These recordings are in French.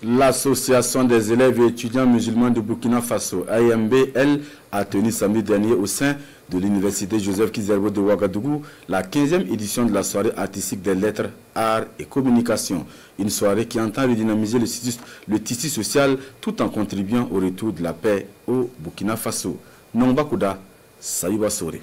L'association des élèves et étudiants musulmans de Burkina Faso, AMB, elle, a tenu samedi dernier au sein de l'université Joseph Kizerbo de Ouagadougou la 15e édition de la soirée artistique des lettres, arts et communication. Une soirée qui entend redynamiser le tissu social tout en contribuant au retour de la paix au Burkina Faso. Nongba Kouda, Sayuba Sore.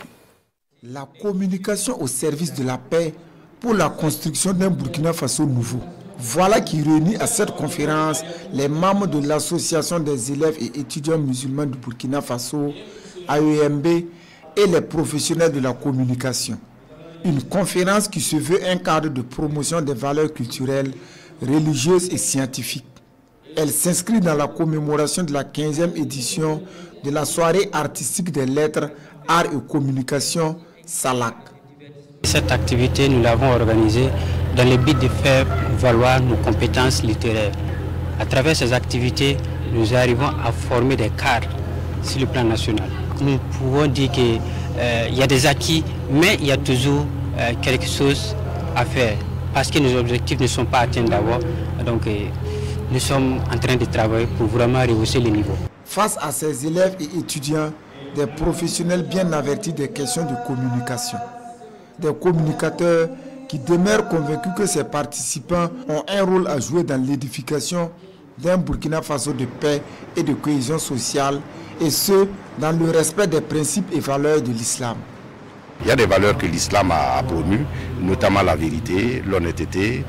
La communication au service de la paix pour la construction d'un Burkina Faso nouveau. Voilà qui réunit à cette conférence les membres de l'association des élèves et étudiants musulmans du Burkina Faso, AEMB, et les professionnels de la communication. Une conférence qui se veut un cadre de promotion des valeurs culturelles, religieuses et scientifiques. Elle s'inscrit dans la commémoration de la 15e édition de la soirée artistique des lettres, arts et communication, SALAC. Cette activité, nous l'avons organisée dans le but de faire valoir nos compétences littéraires. À travers ces activités, nous arrivons à former des cadres sur le plan national. Nous pouvons dire qu'il y a des acquis, mais il y a toujours quelque chose à faire parce que nos objectifs ne sont pas atteints d'abord. Donc nous sommes en train de travailler pour vraiment rehausser le niveau. Face à ces élèves et étudiants, des professionnels bien avertis des questions de communication. Des communicateurs qui demeurent convaincus que ces participants ont un rôle à jouer dans l'édification d'un Burkina Faso de paix et de cohésion sociale, et ce, dans le respect des principes et valeurs de l'islam. Il y a des valeurs que l'islam a promues, notamment la vérité, l'honnêteté,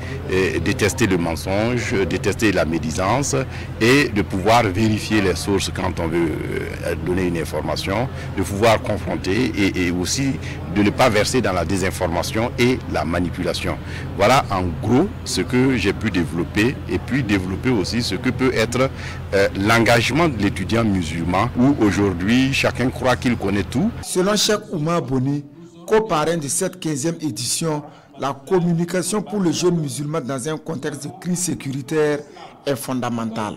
détester le mensonge, détester la médisance et de pouvoir vérifier les sources quand on veut donner une information, de pouvoir confronter et aussi de ne pas verser dans la désinformation et la manipulation. Voilà en gros ce que j'ai pu développer et puis développer aussi ce que peut être l'engagement de l'étudiant musulman où aujourd'hui chacun croit qu'il connaît tout. Selon Cheikh Oumar Boni, co-parrain de cette 15e édition, la communication pour le jeune musulman dans un contexte de crise sécuritaire est fondamentale.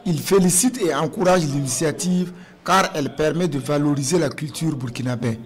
Il félicite et encourage l'initiative car elle permet de valoriser la culture burkinabé.